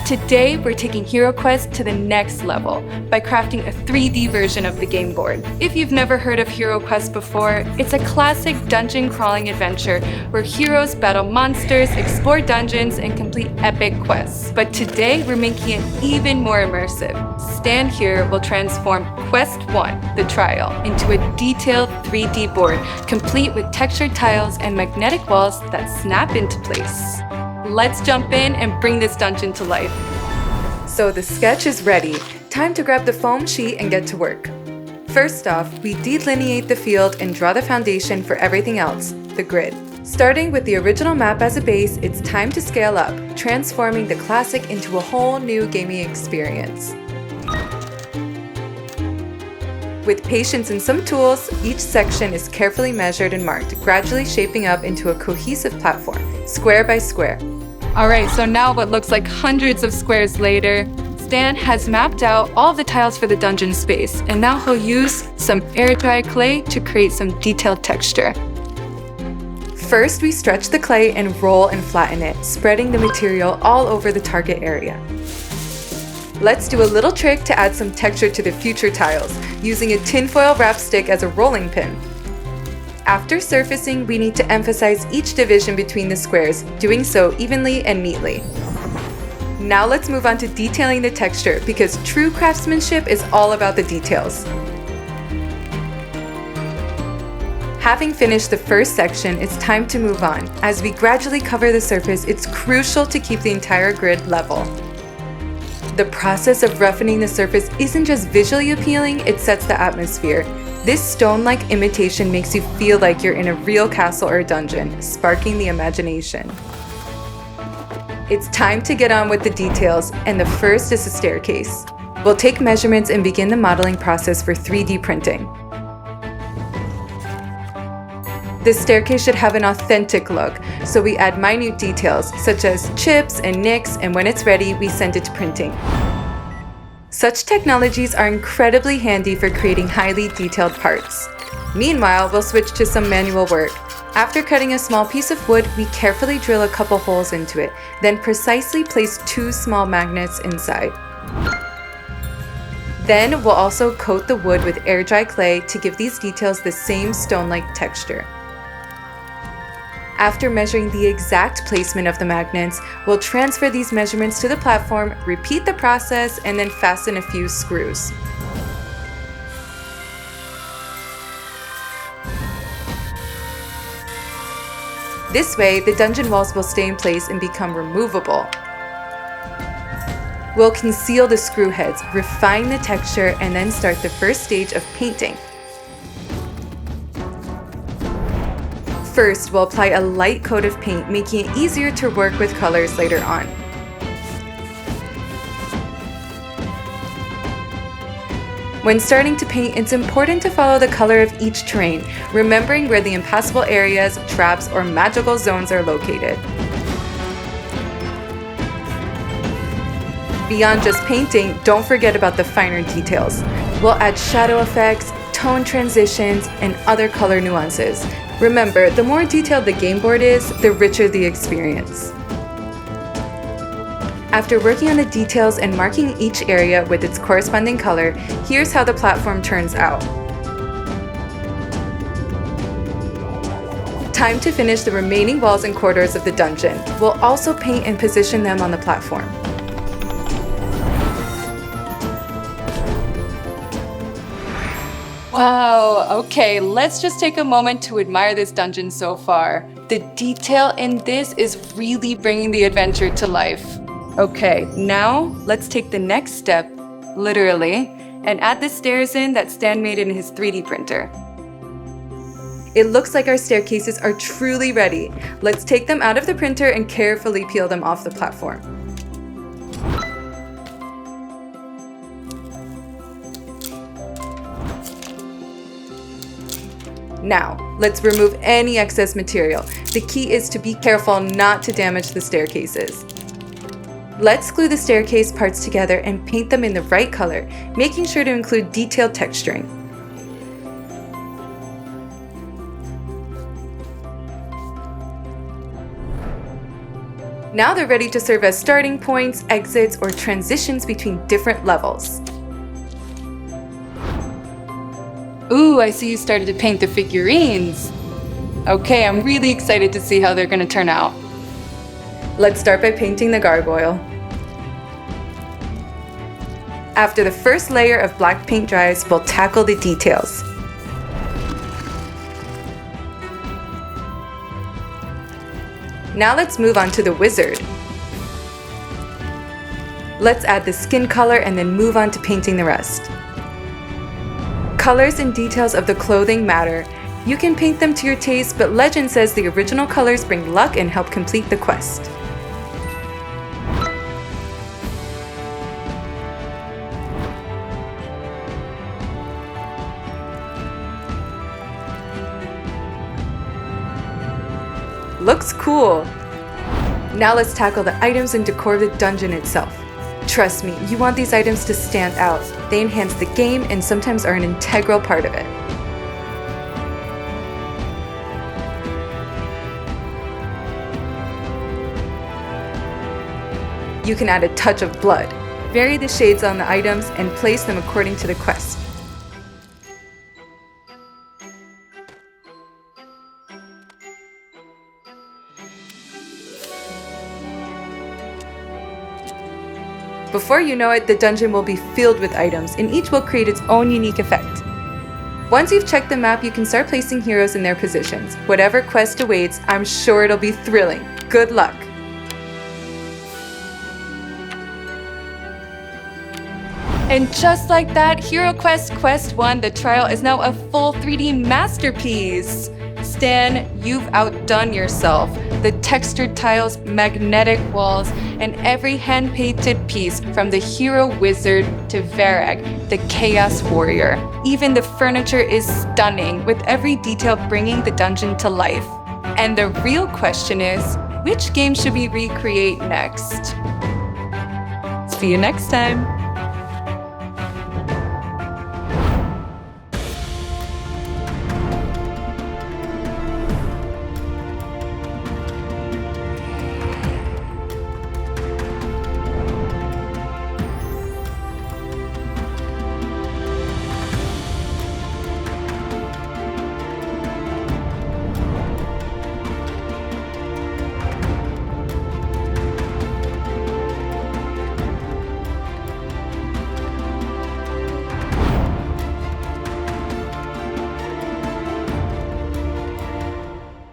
Today, we're taking HeroQuest to the next level by crafting a 3D version of the game board. If you've never heard of HeroQuest before, it's a classic dungeon crawling adventure where heroes battle monsters, explore dungeons, and complete epic quests. But today, we're making it even more immersive. Stand Here will transform Quest 1, the trial, into a detailed 3D board, complete with textured tiles and magnetic walls that snap into place. Let's jump in and bring this dungeon to life. So the sketch is ready. Time to grab the foam sheet and get to work. First off, we delineate the field and draw the foundation for everything else, the grid. Starting with the original map as a base, it's time to scale up, transforming the classic into a whole new gaming experience. With patience and some tools, each section is carefully measured and marked, gradually shaping up into a cohesive platform, square by square. Alright, so now what looks like hundreds of squares later, Stan has mapped out all of the tiles for the dungeon space, and now he'll use some air-dry clay to create some detailed texture. First, we stretch the clay and roll and flatten it, spreading the material all over the target area. Let's do a little trick to add some texture to the future tiles, using a tinfoil wrap stick as a rolling pin. After surfacing, we need to emphasize each division between the squares, doing so evenly and neatly. Now let's move on to detailing the texture, because true craftsmanship is all about the details. Having finished the first section, it's time to move on. As we gradually cover the surface, it's crucial to keep the entire grid level. The process of roughening the surface isn't just visually appealing, it sets the atmosphere. This stone-like imitation makes you feel like you're in a real castle or dungeon, sparking the imagination. It's time to get on with the details, and the first is the staircase. We'll take measurements and begin the modeling process for 3D printing. This staircase should have an authentic look, so we add minute details such as chips and nicks, and when it's ready, we send it to printing. Such technologies are incredibly handy for creating highly detailed parts. Meanwhile, we'll switch to some manual work. After cutting a small piece of wood, we carefully drill a couple holes into it, then precisely place 2 small magnets inside. Then we'll also coat the wood with air-dry clay to give these details the same stone-like texture. After measuring the exact placement of the magnets, we'll transfer these measurements to the platform, repeat the process, and then fasten a few screws. This way, the dungeon walls will stay in place and become removable. We'll conceal the screw heads, refine the texture, and then start the first stage of painting. First, we'll apply a light coat of paint, making it easier to work with colors later on. When starting to paint, it's important to follow the color of each terrain, remembering where the impassable areas, traps, or magical zones are located. Beyond just painting, don't forget about the finer details. We'll add shadow effects, tone transitions, and other color nuances. Remember, the more detailed the game board is, the richer the experience. After working on the details and marking each area with its corresponding color, here's how the platform turns out. Time to finish the remaining walls and corridors of the dungeon. We'll also paint and position them on the platform. Wow, okay, let's just take a moment to admire this dungeon so far. The detail in this is really bringing the adventure to life. Okay, now let's take the next step, literally, and add the stairs in that Stan made in his 3D printer. It looks like our staircases are truly ready. Let's take them out of the printer and carefully peel them off the platform. Now, let's remove any excess material. The key is to be careful not to damage the staircases. Let's glue the staircase parts together and paint them in the right color, making sure to include detailed texturing. Now they're ready to serve as starting points, exits, or transitions between different levels. Ooh, I see you started to paint the figurines. Okay, I'm really excited to see how they're gonna turn out. Let's start by painting the gargoyle. After the first layer of black paint dries, we'll tackle the details. Now let's move on to the wizard. Let's add the skin color and then move on to painting the rest. Colors and details of the clothing matter. You can paint them to your taste, but legend says the original colors bring luck and help complete the quest. Looks cool! Now let's tackle the items and decor of the dungeon itself. Trust me, you want these items to stand out. They enhance the game and sometimes are an integral part of it. You can add a touch of blood. Vary the shades on the items and place them according to the quest. Before you know it, the dungeon will be filled with items, and each will create its own unique effect. Once you've checked the map, you can start placing heroes in their positions. Whatever quest awaits, I'm sure it'll be thrilling. Good luck! And just like that, HeroQuest Quest 1, the trial, is now a full 3D masterpiece! Stan, you've outdone yourself. The textured tiles, magnetic walls, and every hand-painted piece from the hero wizard to Varag, the chaos warrior. Even the furniture is stunning, with every detail bringing the dungeon to life. And the real question is, which game should we recreate next? See you next time!